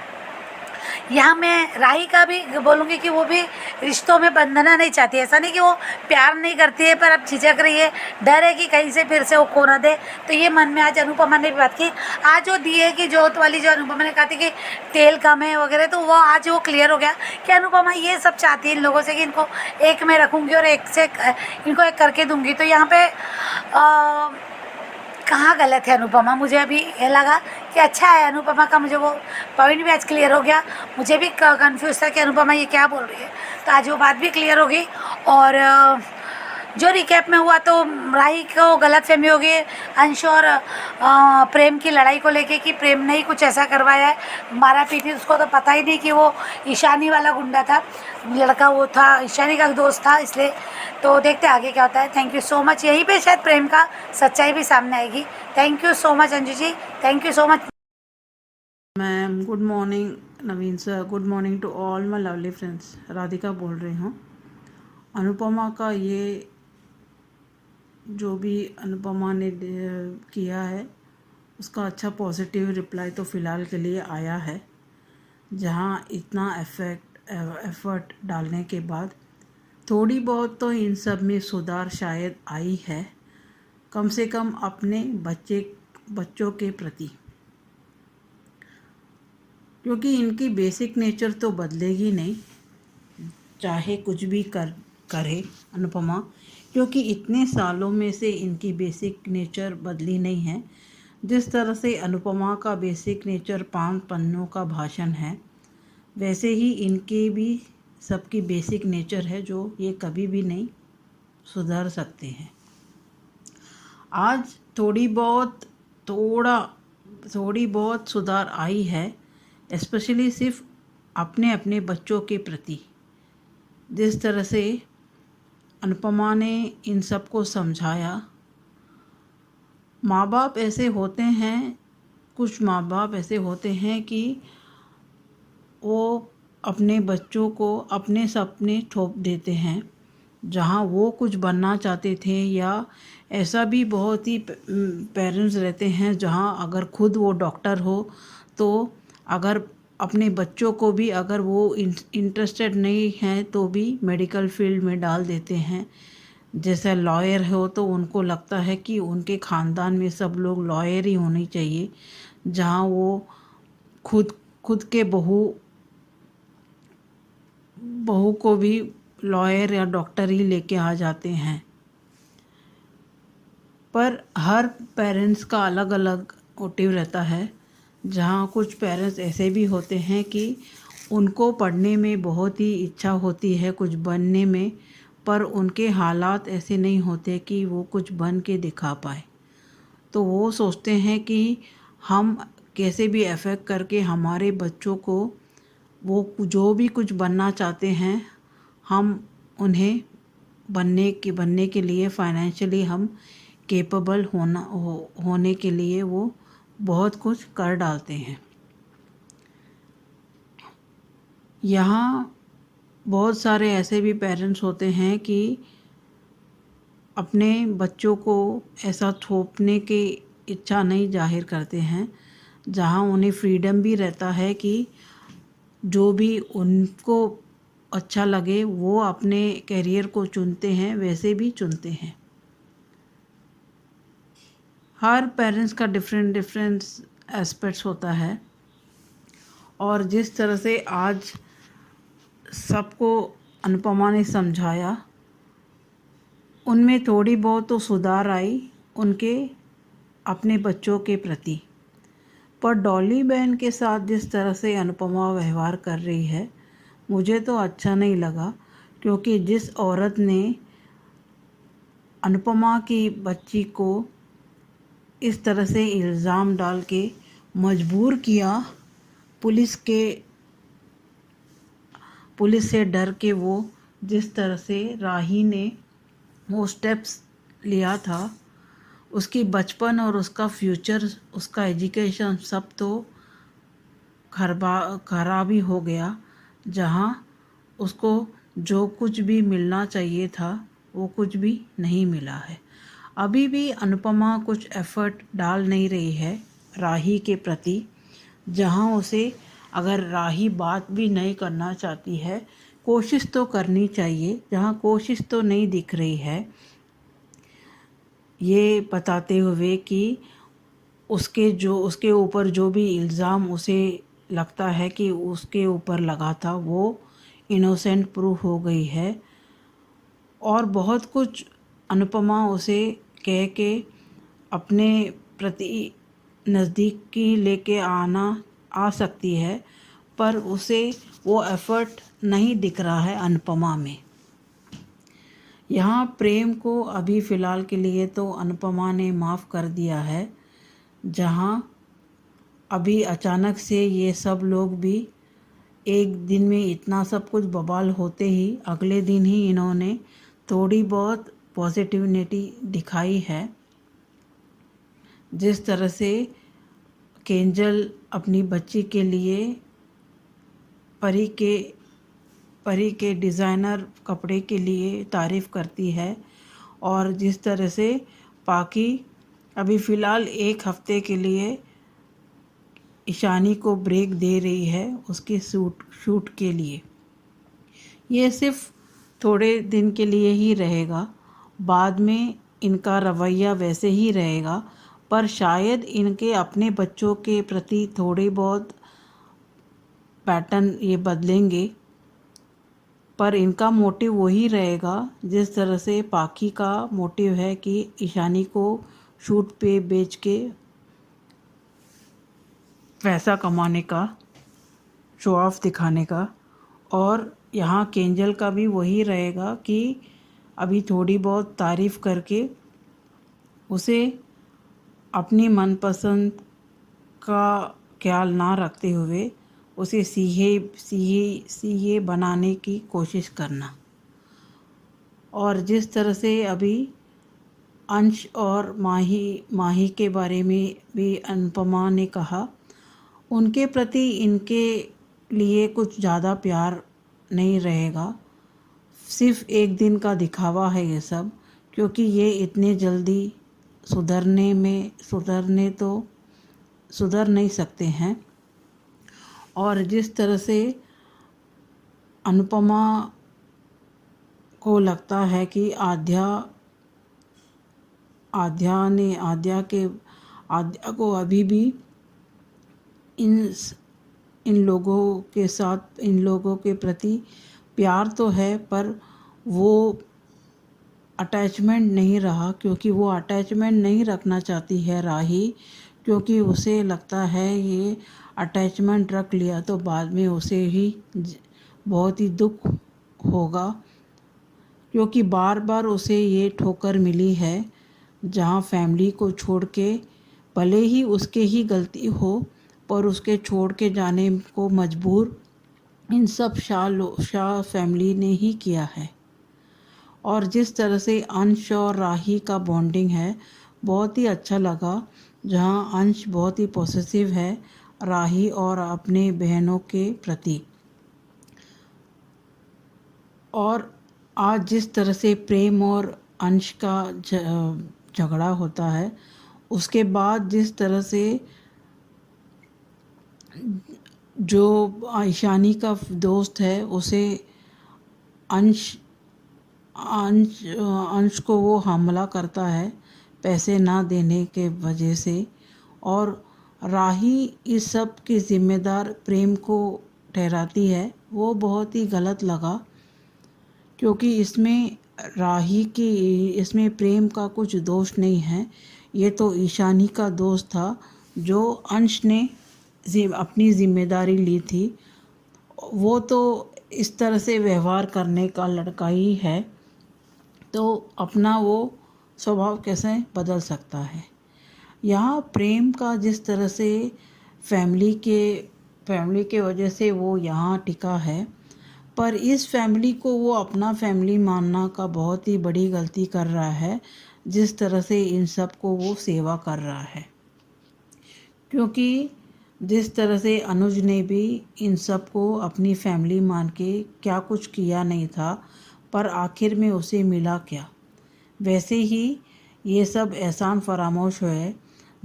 यहाँ मैं राही का भी बोलूँगी कि वो भी रिश्तों में बंधना नहीं चाहती। ऐसा नहीं कि वो प्यार नहीं करती है, पर अब झिझक रही है, डर है कि कहीं से फिर से वो खो ना दे। तो ये मन में आज अनुपमा ने भी बात की। आज वो दिए की जोत वाली जो अनुपमा ने कहा थी कि तेल कम है वगैरह, तो वो आज वो क्लियर हो गया कि अनुपमा ये सब चाहती है इन लोगों से कि इनको एक में रखूँगी और एक से इनको एक करके दूँगी। तो यहाँ पे कहाँ गलत है अनुपमा, मुझे अभी ये लगा कि अच्छा है अनुपमा का, मुझे वो पॉइंट भी आज क्लियर हो गया। मुझे भी कंफ्यूज था कि अनुपमा ये क्या बोल रही है, तो आज वो बात भी क्लियर हो गई। और जो रिकैप में हुआ तो राही को गलतफहमी हो गई अंश और प्रेम की लड़ाई को लेके कि प्रेम ने ही कुछ ऐसा करवाया है, मारा पीटी। उसको तो पता ही नहीं कि वो ईशानी वाला गुंडा था, लड़का वो था ईशानी का दोस्त था, इसलिए। तो देखते आगे क्या होता है। Thank you so much. यहीं पे शायद प्रेम का सच्चाई भी सामने आएगी। Thank you so much Anju ji, thank you so much ma'am. Good morning Naveen sir, good morning to all my lovely friends. Radhika बोल रही हूँ। अनुपमा का ये जो भी अनुपमा ने किया है उसका अच्छा पॉजिटिव रिप्लाई तो फ़िलहाल के लिए आया है। जहाँ इतना एफर्ट डालने के बाद थोड़ी बहुत तो इन सब में सुधार शायद आई है, कम से कम अपने बच्चों के प्रति, क्योंकि इनकी बेसिक नेचर तो बदलेगी नहीं चाहे कुछ भी करे अनुपमा, क्योंकि इतने सालों में से इनकी बेसिक नेचर बदली नहीं है। जिस तरह से अनुपमा का बेसिक नेचर 5 पन्नों का भाषण है, वैसे ही इनके भी सबकी बेसिक नेचर है जो ये कभी भी नहीं सुधर सकते हैं। आज थोड़ी बहुत सुधार आई है, स्पेशली सिर्फ अपने बच्चों के प्रति। जिस तरह से अनुपमा ने इन सबको समझाया। माँ बाप ऐसे होते हैं, कुछ माँ बाप ऐसे होते हैं कि वो अपने बच्चों को अपने सपने थोप देते हैं। जहाँ वो कुछ बनना चाहते थे, या ऐसा भी बहुत ही पेरेंट्स रहते हैं जहाँ अगर खुद वो डॉक्टर हो तो अगर अपने बच्चों को भी अगर वो इंटरेस्टेड नहीं हैं तो भी मेडिकल फील्ड में डाल देते हैं। जैसे लॉयर हो तो उनको लगता है कि उनके ख़ानदान में सब लोग लॉयर ही होने चाहिए, जहाँ वो खुद के बहू को भी लॉयर या डॉक्टर ही लेके आ जाते हैं। पर हर पेरेंट्स का अलग अलग मोटिव रहता है। जहाँ कुछ पेरेंट्स ऐसे भी होते हैं कि उनको पढ़ने में बहुत ही इच्छा होती है कुछ बनने में, पर उनके हालात ऐसे नहीं होते कि वो कुछ बन के दिखा पाए। तो वो सोचते हैं कि हम कैसे भी एफेक्ट करके हमारे बच्चों को वो जो भी कुछ बनना चाहते हैं, हम उन्हें बनने के लिए फाइनेंशियली हम केपेबल होने के लिए वो बहुत कुछ कर डालते हैं। यहाँ बहुत सारे ऐसे भी पेरेंट्स होते हैं कि अपने बच्चों को ऐसा थोपने की इच्छा नहीं जाहिर करते हैं, जहाँ उन्हें फ्रीडम भी रहता है कि जो भी उनको अच्छा लगे वो अपने करियर को चुनते हैं, वैसे भी चुनते हैं। हर पेरेंट्स का डिफरेंट एस्पेक्ट्स होता है, और जिस तरह से आज सबको अनुपमा ने समझाया, उनमें थोड़ी बहुत तो सुधार आई उनके अपने बच्चों के प्रति। पर डॉली बहन के साथ जिस तरह से अनुपमा व्यवहार कर रही है, मुझे तो अच्छा नहीं लगा, क्योंकि जिस औरत ने अनुपमा की बच्ची को इस तरह से इल्ज़ाम डाल के मजबूर किया, पुलिस से डर के वो जिस तरह से राही ने वो स्टेप्स लिया था, उसकी बचपन और उसका फ्यूचर, उसका एजुकेशन सब तो खराब ही हो गया। जहाँ उसको जो कुछ भी मिलना चाहिए था वो कुछ भी नहीं मिला है। अभी भी अनुपमा कुछ एफर्ट डाल नहीं रही है राही के प्रति। जहाँ उसे अगर राही बात भी नहीं करना चाहती है, कोशिश तो करनी चाहिए। जहाँ कोशिश तो नहीं दिख रही है, ये बताते हुए कि उसके ऊपर जो भी इल्ज़ाम उसे लगता है कि उसके ऊपर लगा था वो इनोसेंट प्रूफ हो गई है। और बहुत कुछ अनुपमा उसे कह के अपने प्रति नज़दीकी लेके आ सकती है, पर उसे वो एफ़र्ट नहीं दिख रहा है अनुपमा में। यहाँ प्रेम को अभी फ़िलहाल के लिए तो अनुपमा ने माफ़ कर दिया है। जहाँ अभी अचानक से ये सब लोग भी एक दिन में इतना सब कुछ बवाल होते ही अगले दिन ही इन्होंने थोड़ी बहुत पॉजिटिविटी दिखाई है। जिस तरह से केंजल अपनी बच्ची के लिए परी के डिज़ाइनर कपड़े के लिए तारीफ़ करती है, और जिस तरह से पाकी अभी फ़िलहाल एक हफ़्ते के लिए ईशानी को ब्रेक दे रही है उसके शूट के लिए। ये सिर्फ थोड़े दिन के लिए ही रहेगा, बाद में इनका रवैया वैसे ही रहेगा, पर शायद इनके अपने बच्चों के प्रति थोड़ी बहुत पैटर्न ये बदलेंगे। पर इनका मोटिव वही रहेगा जिस तरह से पाकी का मोटिव है कि ईशानी को शूट पे बेच के पैसा कमाने का, शो ऑफ दिखाने का। और यहाँ केंजल का भी वही रहेगा कि अभी थोड़ी बहुत तारीफ़ करके उसे अपनी मनपसंद का ख्याल ना रखते हुए उसे सीए बनाने की कोशिश करना। और जिस तरह से अभी अंश और माही के बारे में भी अनुपमा ने कहा, उनके प्रति इनके लिए कुछ ज़्यादा प्यार नहीं रहेगा, सिर्फ एक दिन का दिखावा है ये सब, क्योंकि ये इतने जल्दी सुधर नहीं सकते हैं। और जिस तरह से अनुपमा को लगता है कि आद्या को अभी भी इन लोगों के प्रति प्यार तो है, पर वो अटैचमेंट नहीं रहा, क्योंकि वो अटैचमेंट नहीं रखना चाहती है राही, क्योंकि उसे लगता है ये अटैचमेंट रख लिया तो बाद में उसे ही बहुत ही दुख होगा, क्योंकि बार बार उसे ये ठोकर मिली है। जहाँ फैमिली को छोड़ के, भले ही उसके ही गलती हो, पर उसके छोड़ के जाने को मजबूर इन सब शाह फैमिली ने ही किया है। और जिस तरह से अंश और राही का बॉन्डिंग है, बहुत ही अच्छा लगा। जहाँ अंश बहुत ही पॉसेसिव है राही और अपने बहनों के प्रति। और आज जिस तरह से प्रेम और अंश का झगड़ा होता है, उसके बाद जिस तरह से जो ईशानी का दोस्त है उसे अंश को वो हमला करता है पैसे ना देने के वजह से, और राही इस सब की जिम्मेदार प्रेम को ठहराती है, वो बहुत ही गलत लगा, क्योंकि इसमें प्रेम का कुछ दोष नहीं है। ये तो ईशानी का दोस्त था जो अंश ने अपनी जिम्मेदारी ली थी। वो तो इस तरह से व्यवहार करने का लड़का ही है, तो अपना वो स्वभाव कैसे बदल सकता है। यहाँ प्रेम का जिस तरह से फैमिली के फैमिली के वजह से वो यहाँ टिका है, पर इस फैमिली को वो अपना फैमिली मानना का बहुत ही बड़ी गलती कर रहा है, जिस तरह से इन सब को वो सेवा कर रहा है। क्योंकि जिस तरह से अनुज ने भी इन सब को अपनी फैमिली मान के क्या कुछ किया नहीं था, पर आखिर में उसे मिला क्या, वैसे ही ये सब एहसान फरामोश है।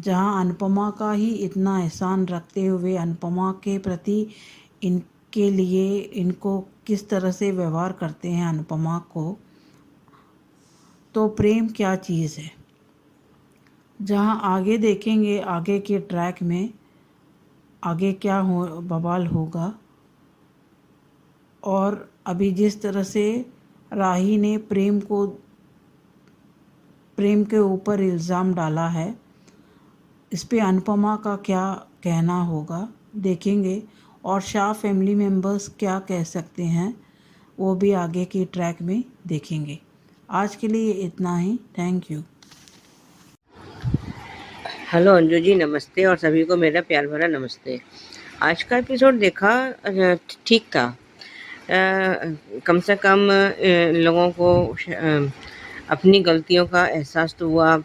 जहाँ अनुपमा का ही इतना एहसान रखते हुए अनुपमा के प्रति इनके लिए इनको किस तरह से व्यवहार करते हैं अनुपमा को, तो प्रेम क्या चीज़ है। जहाँ आगे देखेंगे आगे के ट्रैक में आगे क्या हो बवाल होगा। और अभी जिस तरह से राही ने प्रेम के ऊपर इल्ज़ाम डाला है, इस पे अनुपमा का क्या कहना होगा देखेंगे, और शाह फैमिली मेम्बर्स क्या कह सकते हैं वो भी आगे की ट्रैक में देखेंगे। आज के लिए इतना ही, thank you. Hello Anju ji, नमस्ते, और सभी को मेरा प्यार भरा नमस्ते। आज का एपिसोड देखा, ठीक था। कम से कम लोगों को अपनी गलतियों का एहसास तो हुआ,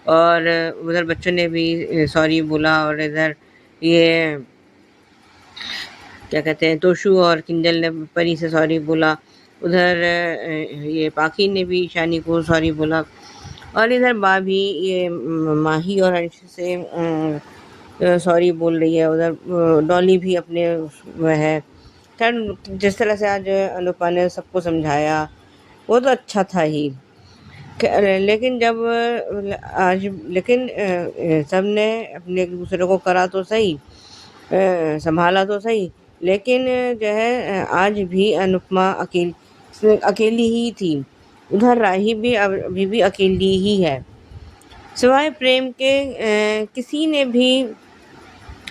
और उधर बच्चों ने भी सॉरी बोला, और इधर ये क्या कहते हैं तोशु और किंजल ने परी से सॉरी बोला, उधर ये पाखी ने भी ईशानी को सॉरी बोला, और इधर बा भी ये माही और अंश से सॉरी बोल रही है। उधर डॉली भी अपने वह है। खैर, जिस तरह से आज अनुपा ने सबको समझाया वो तो अच्छा था ही। लेकिन जब आज सब ने अपने एक दूसरे को करा तो सही, संभाला तो सही, लेकिन जो है आज भी अनुपमा अकेली ही थी। उधर राही भी अभी भी अकेली ही है। सिवाय प्रेम के किसी ने भी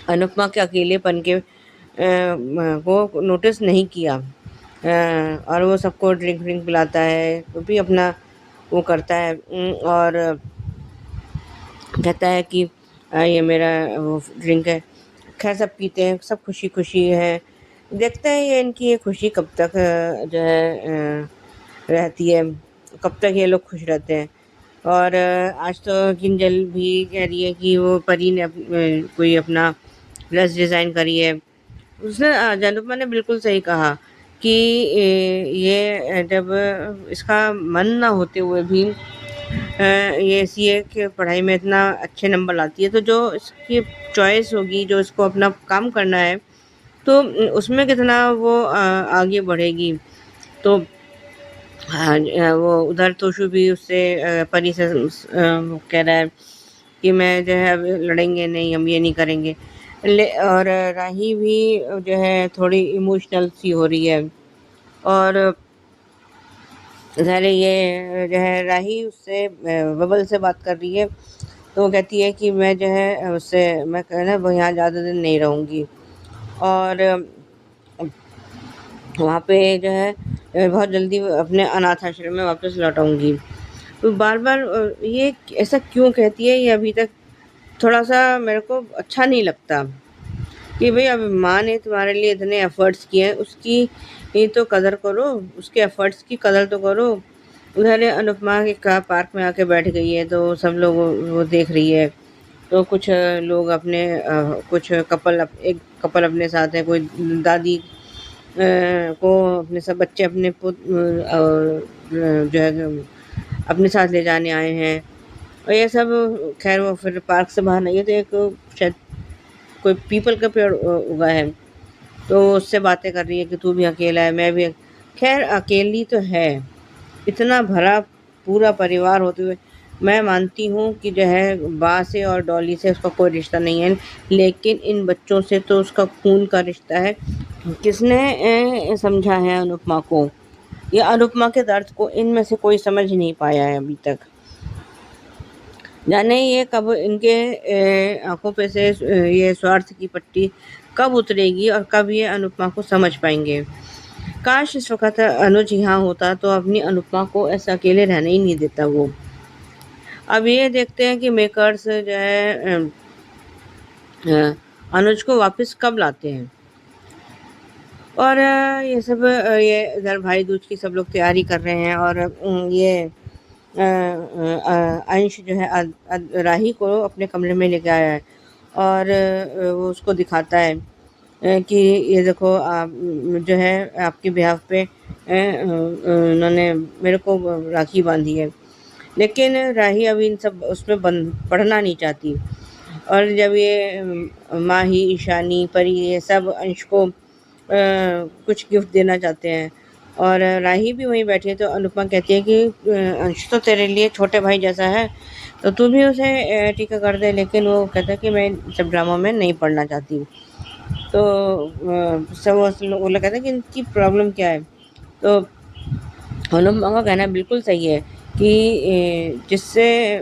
अनुपमा के अकेलेपन के को नोटिस नहीं किया। और वो सबको ड्रिंक पिलाता है, वो भी अपना वो करता है, और कहता है कि ये मेरा वो ड्रिंक है। खैर, सब पीते हैं, सब खुशी खुशी है। देखते हैं ये इनकी ये खुशी कब तक जो है रहती है, कब तक ये लोग खुश रहते हैं। और आज तो किंजल भी कह रही है कि वो परी ने कोई अपना ड्रेस डिज़ाइन करी है। उसने अनुपमा ने बिल्कुल सही कहा कि ये जब इसका मन ना होते हुए भी ये सीए के पढ़ाई में इतना अच्छे नंबर लाती है, तो जो इसकी चॉइस होगी, जो इसको अपना काम करना है, तो उसमें कितना वो आगे बढ़ेगी। तो वो उधर तोशु भी उससे परी से कह रहा है कि मैं जो है अब लड़ेंगे नहीं, हम ये नहीं करेंगे। और राही भी जो है थोड़ी इमोशनल सी हो रही है। और इधर ये जो है राही उससे बबल से बात कर रही है, तो वो कहती है कि मैं जो है उससे मैं कहना वो यहाँ ज़्यादा दिन नहीं रहूँगी, और वहाँ पे जो है बहुत जल्दी अपने अनाथ आश्रम में वापस लौट आऊँगी। तो बार बार ये ऐसा क्यों कहती है, ये अभी तक थोड़ा सा मेरे को अच्छा नहीं लगता कि भाई अब माँ ने तुम्हारे लिए इतने एफ़र्ट्स किए हैं, उसकी ही तो कदर करो, उसके एफ़र्ट्स की कदर तो करो। उधर अनुपमा के पार्क में आके बैठ गई है, तो सब लोग वो देख रही है। तो कुछ लोग अपने कुछ एक कपल अपने साथ है, कोई दादी को अपने सब बच्चे अपने जो है अपने साथ ले जाने आए हैं, और ये सब। खैर, वो फिर पार्क से बाहर नहीं है, तो एक शायद कोई पीपल का पेड़ उगा है, तो उससे बातें कर रही है कि तू भी अकेला है, मैं भी। खैर, अकेली तो है, इतना भरा पूरा परिवार होते हुए मैं मानती हूँ कि जो है बा से और डॉली से उसका कोई रिश्ता नहीं है, लेकिन इन बच्चों से तो उसका खून का रिश्ता है। किसने समझा है अनुपमा को, या अनुपमा के दर्द को इनमें से कोई समझ नहीं पाया है अभी तक। जाने ये कब इनके आंखों पे से ये स्वार्थ की पट्टी कब उतरेगी, और कब ये अनुपमा को समझ पाएंगे। काश इस वक्त अनुज यहाँ होता तो अपनी अनुपमा को ऐसा अकेले रहने ही नहीं देता वो। अब ये देखते हैं कि मेकर्स जो है अनुज को वापस कब लाते हैं। और ये सब ये इधर भाई दूज की सब लोग तैयारी कर रहे हैं। और ये अंश जो है राही को अपने कमरे में लेके आया है और वो उसको दिखाता है कि ये देखो आप जो है आपके बिहाफ पे उन्होंने मेरे को राखी बांधी है। लेकिन राही अभी इन सब उसमें पढ़ना नहीं चाहती। और जब ये माही, ईशानी, परी ये सब अंश को कुछ गिफ्ट देना चाहते हैं और राही भी वहीं बैठी है, तो अनुपमा कहती है कि अंश तो तेरे लिए छोटे भाई जैसा है, तो तू भी उसे टीका कर दे। लेकिन वो कहता है कि मैं सब ड्रामा में नहीं पढ़ना चाहती। तो सब वो लोग कहते हैं कि इनकी प्रॉब्लम क्या है। तो अनुपमा का कहना बिल्कुल सही है कि जिससे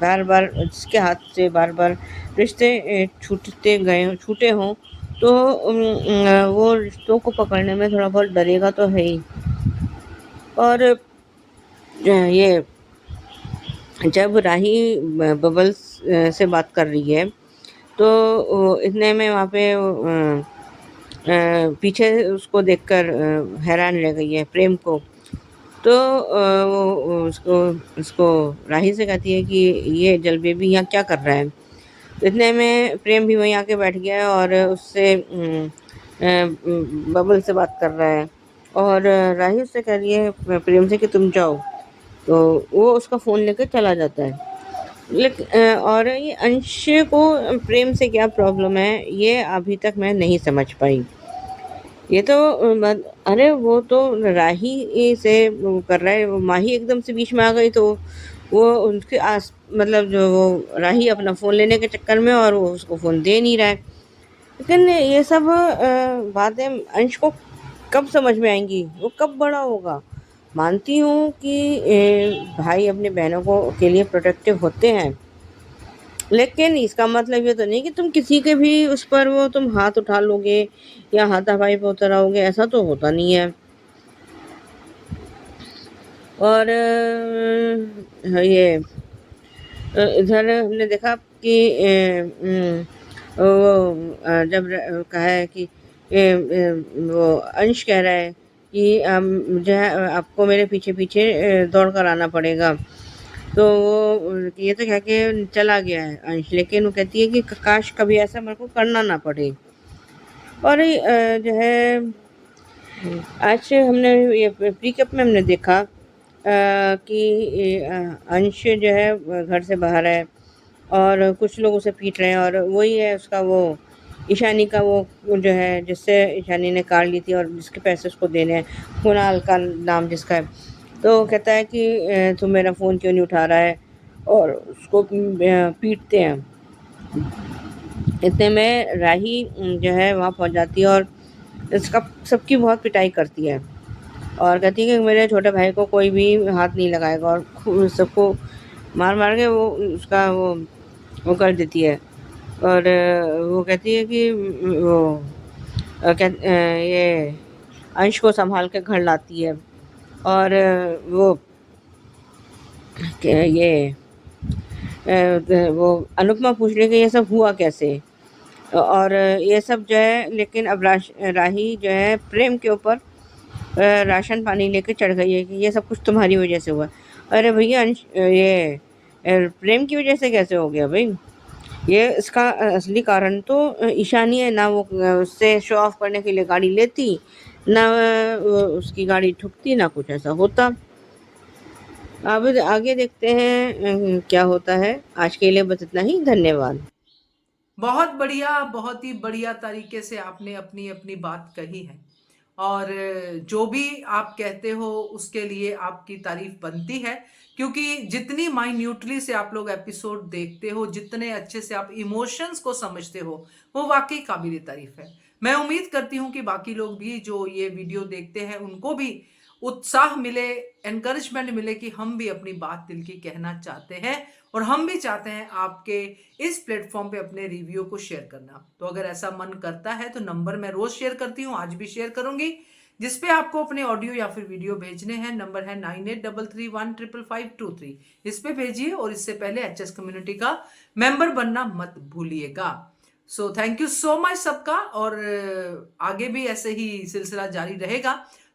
बार बार जिसके हाथ से बार बार रिश्ते छूटे हों, तो वो रिश्तों को पकड़ने में थोड़ा बहुत डरेगा तो है ही। और ये जब राही बबल्स से बात कर रही है, तो इतने में वहाँ पे पीछे उसको देखकर हैरान रह गई है प्रेम को। तो वो उसको राही से कहती है कि ये जल बेबी यहाँ क्या कर रहा है। तो इतने में प्रेम भी वहीं आके बैठ गया है और उससे बबल से बात कर रहा है। और राही उससे कह रही है प्रेम से कि तुम जाओ, तो वो उसका फ़ोन लेकर चला जाता है। लेकिन और ये अंश को प्रेम से क्या प्रॉब्लम है, ये अभी तक मैं नहीं समझ पाई। ये तो अरे वो तो राही से वो कर रहा है, वो माही एकदम से बीच में आ गई, तो वो उनके मतलब जो वो राही अपना फ़ोन लेने के चक्कर में और वो उसको फ़ोन दे नहीं रहा है। लेकिन ये सब बातें अंश को कब समझ में आएंगी, वो कब बड़ा होगा। मानती हूँ कि भाई अपने बहनों को के लिए प्रोटेक्टिव होते हैं, लेकिन इसका मतलब ये तो नहीं कि तुम किसी के भी उस पर वो तुम हाथ उठा लोगे या हाथापाई पे उतर आओगे, ऐसा तो होता नहीं है। और ये इधर हमने देखा कि वो जब कहा है कि वो अंश कह रहा है कि जो है आपको मेरे पीछे पीछे दौड़ कर आना पड़ेगा। तो वो ये तो कह के चला गया है अंश, लेकिन वो कहती है कि काश कभी ऐसा मेरे को करना ना पड़े। और जो है आज हमने ये प्रीकप में हमने देखा कि अंश जो है घर से बाहर है और कुछ लोग उसे पीट रहे हैं। और वही है उसका वो ईशानी का वो जो है जिससे ईशानी ने कार ली थी और जिसके पैसे उसको देने हैं, कुणाल का नाम जिसका है। तो कहता है कि तू मेरा फ़ोन क्यों नहीं उठा रहा है, और उसको पीटते हैं। इतने में राही जो है वहाँ पहुँच जाती है और इसका सबकी बहुत पिटाई करती है और कहती है कि मेरे छोटे भाई को कोई भी हाथ नहीं लगाएगा, और सबको मार मार के वो उसका वो कर देती है। और वो कहती है कि वो ये अंश को संभाल के घर लाती है। और वो ये वो अनुपमा पूछ रही है कि ये सब हुआ कैसे, और ये सब जो है। लेकिन अब राही जो है प्रेम के ऊपर राशन पानी लेके चढ़ गई है कि ये सब कुछ तुम्हारी वजह से हुआ। अरे भैया ये प्रेम की वजह से कैसे हो गया भाई, ये इसका असली कारण तो ईशानी है ना। वो उससे शो ऑफ करने के लिए गाड़ी लेती ना, उसकी गाड़ी ठुकती ना, कुछ ऐसा होता। अब आगे देखते हैं क्या होता है। आज के लिए बस इतना ही, धन्यवाद। बहुत बढ़िया, बहुत ही बढ़िया तरीके से आपने अपनी अपनी बात कही है। और जो भी आप कहते हो उसके लिए आपकी तारीफ बनती है, क्योंकि जितनी माइन्यूटली से आप लोग एपिसोड देखते हो, जितने अच्छे से आप इमोशंस को समझते हो, वो वाकई काबिल तारीफ है। मैं उम्मीद करती हूँ कि बाकी लोग भी जो ये वीडियो देखते हैं उनको भी उत्साह मिले, एनकरेजमेंट मिले कि हम भी अपनी बात दिल की कहना चाहते हैं और हम भी चाहते हैं आपके इस प्लेटफॉर्म पे अपने रिव्यू को शेयर करना। तो अगर ऐसा मन करता है तो नंबर मैं रोज शेयर करती हूँ, आज भी शेयर करूंगी, जिसपे आपको अपने ऑडियो या फिर वीडियो भेजने हैं। नंबर है 9833155523। इस पे भेजिए और इससे पहले एचएस कम्युनिटी का मेंबर बनना मत भूलिएगा। So thank you so much सबका, और आगे भी ऐसे ही सिलसिला जारी रहेगा।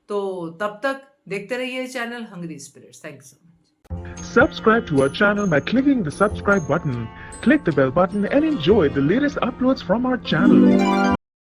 तो तब तक देखते रहिए channel Hungry Spirits. Thank you so much. Subscribe to our channel by clicking the subscribe button. Click the bell button and enjoy the latest uploads from our channel.